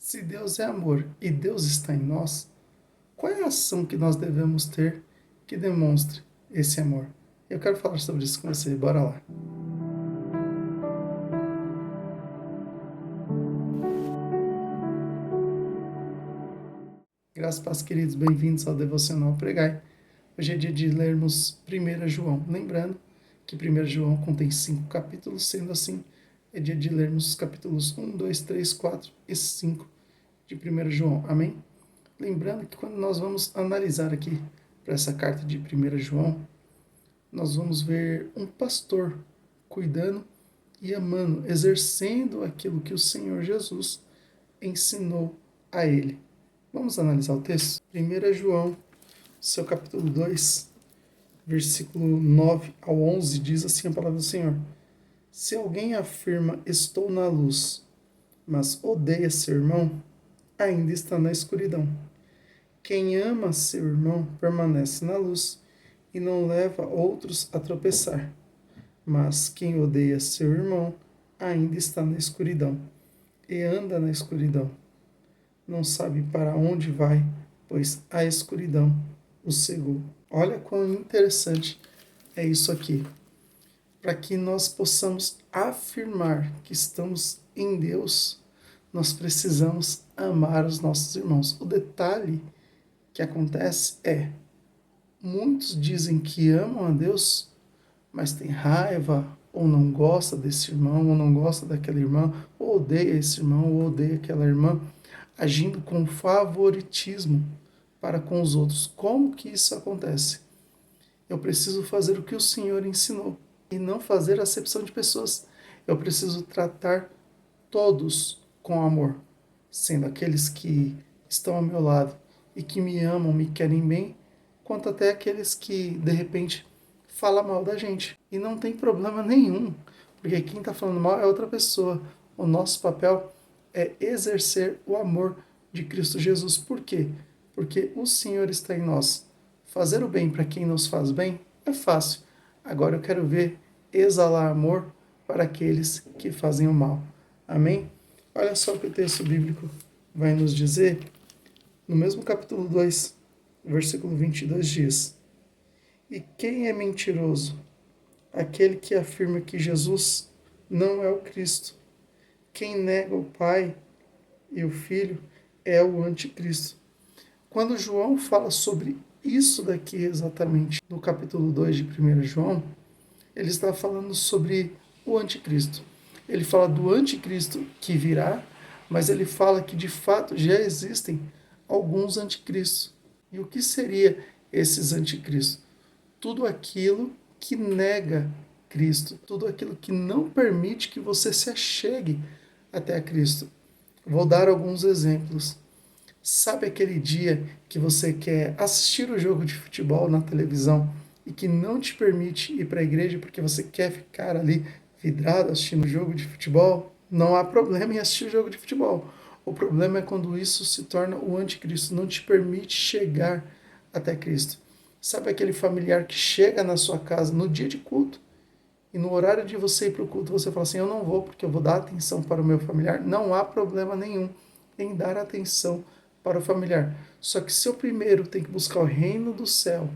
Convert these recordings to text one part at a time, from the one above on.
Se Deus é amor e Deus está em nós, qual é a ação que nós devemos ter que demonstre esse amor? Eu quero falar sobre isso com você, bora lá. Graças a Deus, queridos, bem-vindos ao Devocional Pregai. Hoje é dia de lermos 1 João. Lembrando que 1 João contém 5 capítulos, sendo assim, é dia de lermos os capítulos 1, 2, 3, 4 e 5 de 1 João. Amém? Lembrando que quando nós vamos analisar aqui para essa carta de 1 João, nós vamos ver um pastor cuidando e amando, exercendo aquilo que o Senhor Jesus ensinou a ele. Vamos analisar o texto? 1 João, seu capítulo 2, versículo 9 ao 11, diz assim a palavra do Senhor: Se alguém afirma, estou na luz, mas odeia seu irmão, ainda está na escuridão. Quem ama seu irmão permanece na luz e não leva outros a tropeçar. Mas quem odeia seu irmão ainda está na escuridão e anda na escuridão. Não sabe para onde vai, pois a escuridão o cegou. Olha quão interessante é isso aqui. Para que nós possamos afirmar que estamos em Deus, nós precisamos amar os nossos irmãos. O detalhe que acontece é, muitos dizem que amam a Deus, mas tem raiva, ou não gosta desse irmão, ou não gosta daquela irmã, ou odeia esse irmão, ou odeia aquela irmã, agindo com favoritismo para com os outros. Como que isso acontece? Eu preciso fazer o que o Senhor ensinou e não fazer acepção de pessoas. Eu preciso tratar todos com amor, sendo aqueles que estão ao meu lado e que me amam, me querem bem, quanto até aqueles que, de repente, falam mal da gente. E não tem problema nenhum, porque quem está falando mal é outra pessoa. O nosso papel é exercer o amor de Cristo Jesus. Por quê? Porque o Senhor está em nós. Fazer o bem para quem nos faz bem é fácil. Agora eu quero ver exalar amor para aqueles que fazem o mal. Amém? Olha só o que o texto bíblico vai nos dizer. No mesmo capítulo 2, versículo 22 diz: E quem é mentiroso? Aquele que afirma que Jesus não é o Cristo. Quem nega o Pai e o Filho é o anticristo. Quando João fala sobre isso daqui exatamente no capítulo 2 de 1 João, ele está falando sobre o anticristo. Ele fala do anticristo que virá, mas ele fala que de fato já existem alguns anticristos. E o que seria esses anticristos? Tudo aquilo que nega Cristo, tudo aquilo que não permite que você se achegue até a Cristo. Vou dar alguns exemplos. Sabe aquele dia que você quer assistir o jogo de futebol na televisão e que não te permite ir para a igreja porque você quer ficar ali vidrado assistindo o jogo de futebol? Não há problema em assistir o jogo de futebol. O problema é quando isso se torna o anticristo, não te permite chegar até Cristo. Sabe aquele familiar que chega na sua casa no dia de culto e no horário de você ir para o culto você fala assim, eu não vou porque eu vou dar atenção para o meu familiar? Não há problema nenhum em dar atenção para o familiar. Só que se eu primeiro tenho que buscar o reino do céu,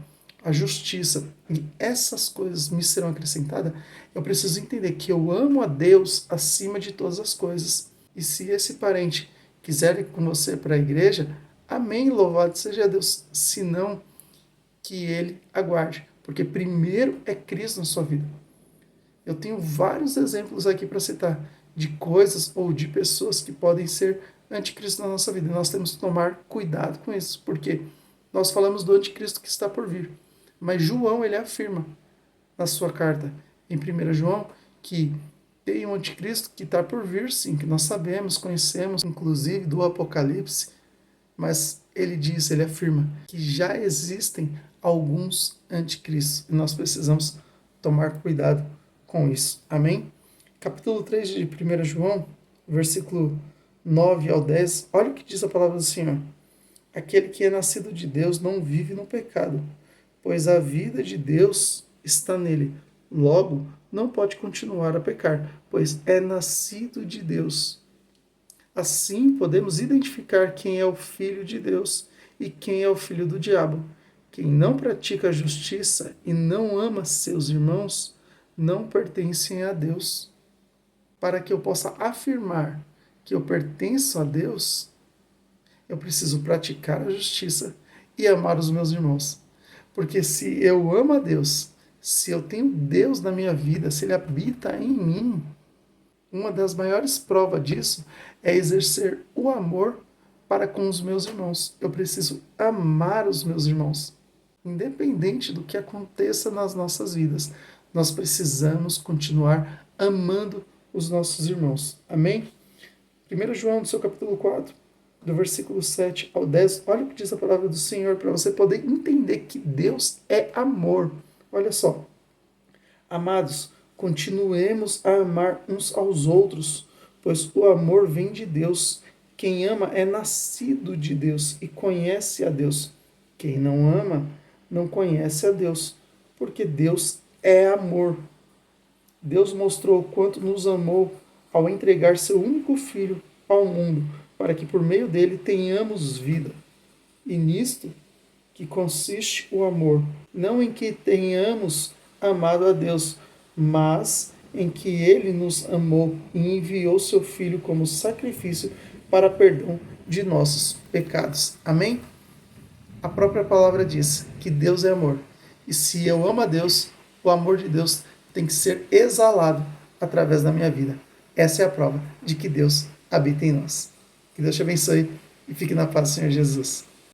a justiça, e essas coisas me serão acrescentadas, eu preciso entender que eu amo a Deus acima de todas as coisas. E se esse parente quiser ir com você para a igreja, amém, louvado seja Deus. Se não, que ele aguarde, porque primeiro é Cristo na sua vida. Eu tenho vários exemplos aqui para citar de coisas ou de pessoas que podem ser anticristo na nossa vida. E nós temos que tomar cuidado com isso, porque nós falamos do anticristo que está por vir. Mas João, ele afirma na sua carta, em 1 João, que tem um anticristo que está por vir, sim, que nós sabemos, conhecemos, inclusive do Apocalipse, mas ele diz, ele afirma que já existem alguns anticristos e nós precisamos tomar cuidado com isso. Amém? Capítulo 3 de 1 João, versículo 9 ao 10, olha o que diz a palavra do Senhor. Aquele que é nascido de Deus não vive no pecado, pois a vida de Deus está nele. Logo, não pode continuar a pecar, pois é nascido de Deus. Assim, podemos identificar quem é o filho de Deus e quem é o filho do diabo. Quem não pratica a justiça e não ama seus irmãos não pertencem a Deus. Para que eu possa afirmar que eu pertenço a Deus, eu preciso praticar a justiça e amar os meus irmãos. Porque se eu amo a Deus, se eu tenho Deus na minha vida, se Ele habita em mim, uma das maiores provas disso é exercer o amor para com os meus irmãos. Eu preciso amar os meus irmãos. Independente do que aconteça nas nossas vidas, nós precisamos continuar amando os nossos irmãos. Amém? 1 João, do seu capítulo 4, do versículo 7 ao 10, olha o que diz a palavra do Senhor para você poder entender que Deus é amor. Olha só. Amados, continuemos a amar uns aos outros, pois o amor vem de Deus. Quem ama é nascido de Deus e conhece a Deus. Quem não ama não conhece a Deus, porque Deus é amor. Deus mostrou o quanto nos amou ao entregar seu único filho ao mundo, para que por meio dele tenhamos vida. E nisto que consiste o amor, não em que tenhamos amado a Deus, mas em que ele nos amou e enviou seu filho como sacrifício para perdão de nossos pecados. Amém? A própria palavra diz que Deus é amor. E se eu amo a Deus, o amor de Deus tem que ser exalado através da minha vida. Essa é a prova de que Deus habita em nós. Que Deus te abençoe e fique na paz do Senhor Jesus.